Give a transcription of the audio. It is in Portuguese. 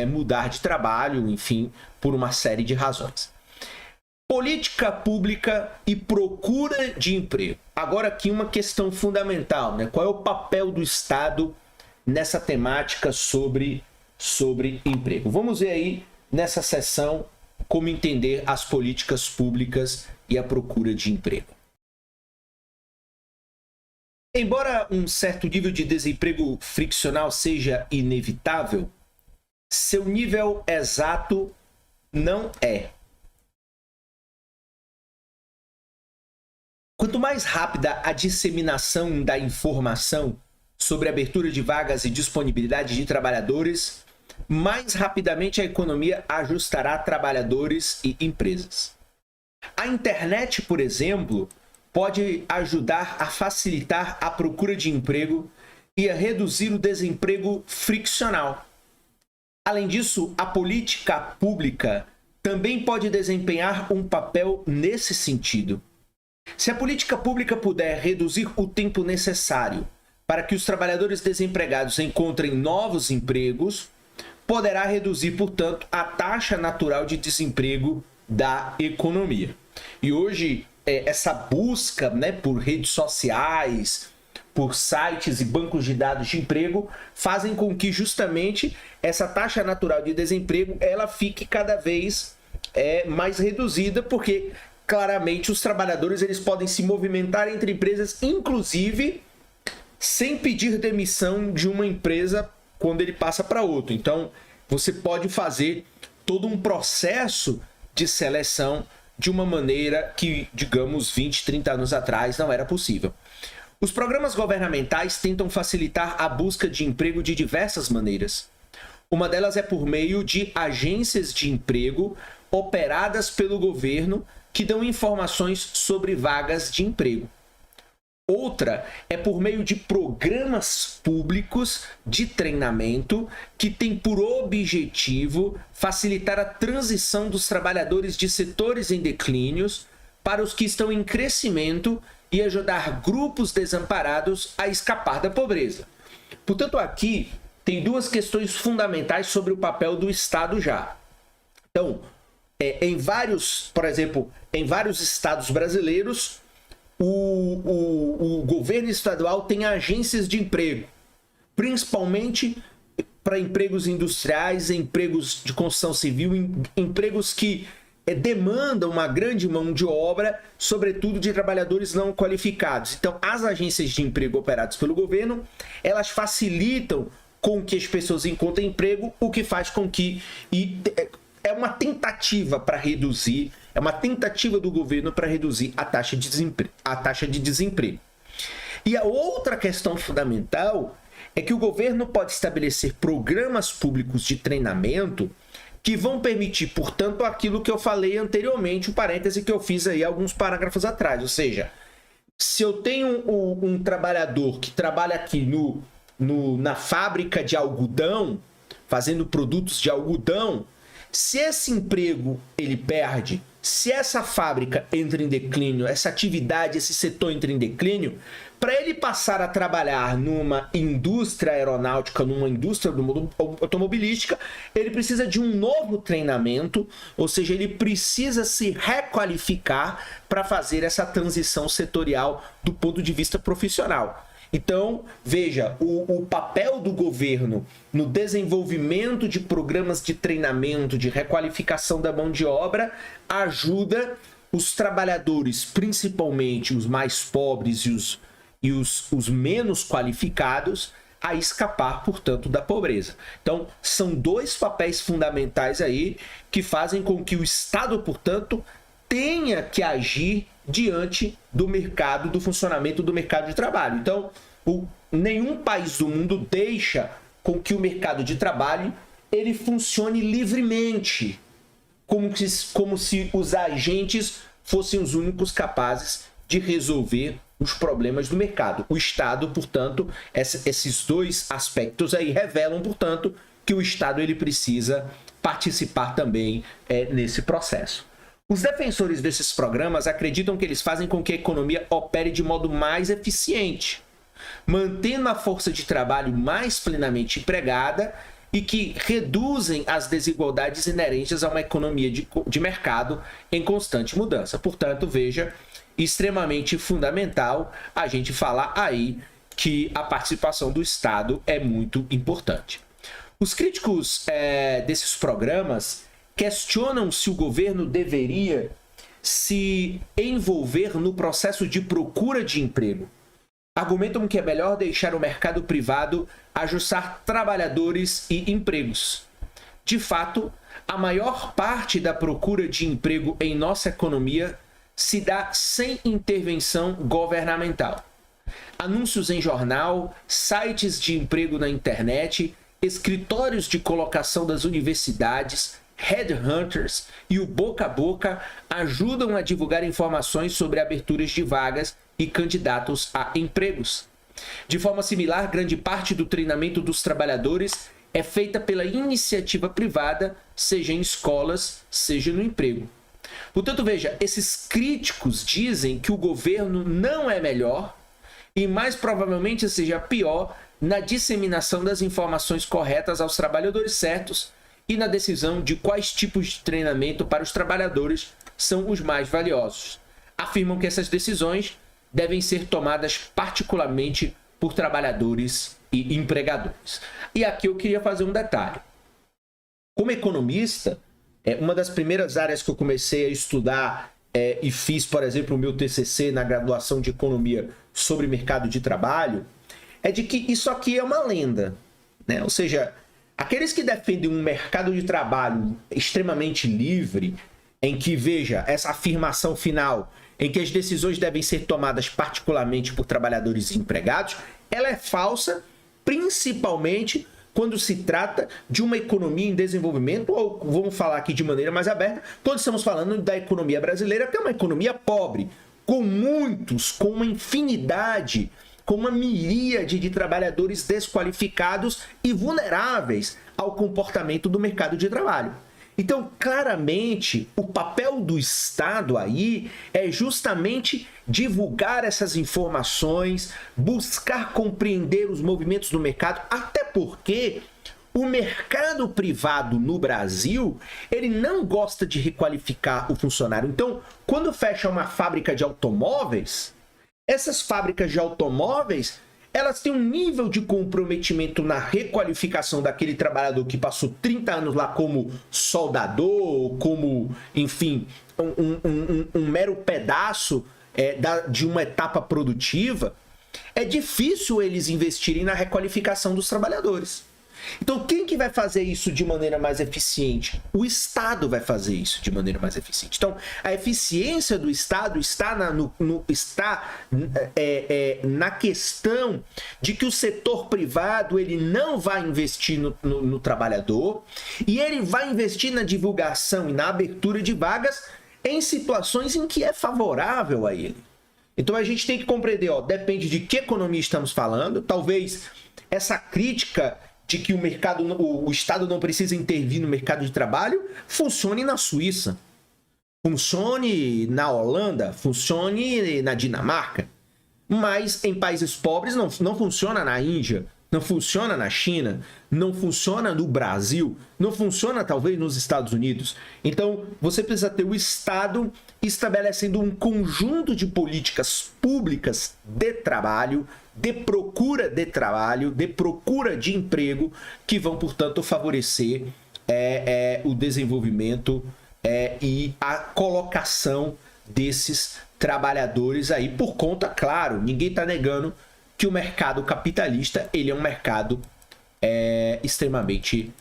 mudar de trabalho, enfim, por uma série de razões. Política pública e procura de emprego. Agora aqui uma questão fundamental, né? Qual é o papel do Estado nessa temática sobre emprego? Vamos ver aí nessa sessão como entender as políticas públicas e a procura de emprego. Embora um certo nível de desemprego friccional seja inevitável, seu nível exato não é. Quanto mais rápida a disseminação da informação sobre abertura de vagas e disponibilidade de trabalhadores, mais rapidamente a economia ajustará trabalhadores e empresas. A internet, por exemplo, pode ajudar a facilitar a procura de emprego e a reduzir o desemprego friccional. Além disso, a política pública também pode desempenhar um papel nesse sentido. Se a política pública puder reduzir o tempo necessário para que os trabalhadores desempregados encontrem novos empregos, poderá reduzir, portanto, a taxa natural de desemprego da economia. E hoje, essa busca, né, por redes sociais, por sites e bancos de dados de emprego, fazem com que justamente essa taxa natural de desemprego ela fique cada vez mais reduzida, porque claramente os trabalhadores eles podem se movimentar entre empresas, inclusive sem pedir demissão de uma empresa quando ele passa para outra. Então, você pode fazer todo um processo de seleção de uma maneira que, digamos, 20, 30 anos atrás não era possível. Os programas governamentais tentam facilitar a busca de emprego de diversas maneiras. Uma delas é por meio de agências de emprego operadas pelo governo que dão informações sobre vagas de emprego. Outra é por meio de programas públicos de treinamento que tem por objetivo facilitar a transição dos trabalhadores de setores em declínios para os que estão em crescimento e ajudar grupos desamparados a escapar da pobreza. Portanto, aqui tem duas questões fundamentais sobre o papel do Estado já. Então, por exemplo, em vários estados brasileiros, o governo estadual tem agências de emprego, principalmente para empregos industriais, empregos de construção civil, empregos que demandam uma grande mão de obra, sobretudo de trabalhadores não qualificados. Então, as agências de emprego operadas pelo governo, elas facilitam com que as pessoas encontrem emprego, o que faz com que... É uma tentativa para reduzir, é uma tentativa do governo para reduzir a taxa de desemprego. E a outra questão fundamental é que o governo pode estabelecer programas públicos de treinamento que vão permitir, portanto, aquilo que eu falei anteriormente, o parêntese que eu fiz aí alguns parágrafos atrás. Ou seja, se eu tenho um trabalhador que trabalha aqui na fábrica de algodão, fazendo produtos de algodão, se esse emprego ele perde, se essa fábrica entra em declínio, essa atividade, esse setor entra em declínio, para ele passar a trabalhar numa indústria aeronáutica, numa indústria automobilística, ele precisa de um novo treinamento, ou seja, ele precisa se requalificar para fazer essa transição setorial do ponto de vista profissional. Então, veja, o papel do governo no desenvolvimento de programas de treinamento, de requalificação da mão de obra, ajuda os trabalhadores, principalmente os mais pobres e os menos qualificados, a escapar, portanto, da pobreza. Então, são dois papéis fundamentais aí que fazem com que o Estado, portanto, tenha que agir diante do mercado, do funcionamento do mercado de trabalho. Então, nenhum país do mundo deixa com que o mercado de trabalho ele funcione livremente, como se os agentes fossem os únicos capazes de resolver os problemas do mercado. O Estado, portanto, esses dois aspectos aí revelam, portanto, que o Estado ele precisa participar também nesse processo. Os defensores desses programas acreditam que eles fazem com que a economia opere de modo mais eficiente, mantendo a força de trabalho mais plenamente empregada e que reduzem as desigualdades inerentes a uma economia de mercado em constante mudança. Portanto, veja, extremamente fundamental a gente falar aí que a participação do Estado é muito importante. Os críticos desses programas questionam se o governo deveria se envolver no processo de procura de emprego. Argumentam que é melhor deixar o mercado privado ajustar trabalhadores e empregos. De fato, a maior parte da procura de emprego em nossa economia se dá sem intervenção governamental. Anúncios em jornal, sites de emprego na internet, escritórios de colocação das universidades, headhunters e o boca a boca ajudam a divulgar informações sobre aberturas de vagas e candidatos a empregos. De forma similar, grande parte do treinamento dos trabalhadores é feita pela iniciativa privada, seja em escolas, seja no emprego. Portanto, veja, esses críticos dizem que o governo não é melhor e mais provavelmente seja pior na disseminação das informações corretas aos trabalhadores certos e na decisão de quais tipos de treinamento para os trabalhadores são os mais valiosos. Afirmam que essas decisões devem ser tomadas particularmente por trabalhadores e empregadores. E aqui eu queria fazer um detalhe. Como economista, uma das primeiras áreas que eu comecei a estudar e fiz, por exemplo, o meu TCC na graduação de Economia sobre mercado de trabalho, é de que isso aqui é uma lenda, né? Ou seja, aqueles que defendem um mercado de trabalho extremamente livre, em que, veja, essa afirmação final, em que as decisões devem ser tomadas particularmente por trabalhadores e empregados, ela é falsa, principalmente quando se trata de uma economia em desenvolvimento, ou vamos falar aqui de maneira mais aberta, quando estamos falando da economia brasileira, que é uma economia pobre, com uma infinidade, com uma miríade de trabalhadores desqualificados e vulneráveis ao comportamento do mercado de trabalho. Então, claramente, o papel do Estado aí é justamente divulgar essas informações, buscar compreender os movimentos do mercado, até porque o mercado privado no Brasil, ele não gosta de requalificar o funcionário. Então, quando fecha uma fábrica de automóveis, essas fábricas de automóveis, elas têm um nível de comprometimento na requalificação daquele trabalhador que passou 30 anos lá como soldador, como, enfim, um mero pedaço de uma etapa produtiva. É difícil eles investirem na requalificação dos trabalhadores. Então, quem que vai fazer isso de maneira mais eficiente? O Estado vai fazer isso de maneira mais eficiente. Então, a eficiência do Estado está na questão de que o setor privado ele não vai investir no trabalhador e ele vai investir na divulgação e na abertura de vagas em situações em que é favorável a ele. Então, a gente tem que compreender, depende de que economia estamos falando. Talvez essa crítica de que o Estado não precisa intervir no mercado de trabalho, funcione na Suíça, funcione na Holanda, funcione na Dinamarca, mas em países pobres não funciona na Índia, não funciona na China, não funciona no Brasil, não funciona talvez nos Estados Unidos. Então, você precisa ter o Estado estabelecendo um conjunto de políticas públicas de trabalho, de procura de trabalho, de procura de emprego, que vão, portanto, favorecer o desenvolvimento e a colocação desses trabalhadores aí, por conta, claro, ninguém está negando que o mercado capitalista ele é um mercado extremamente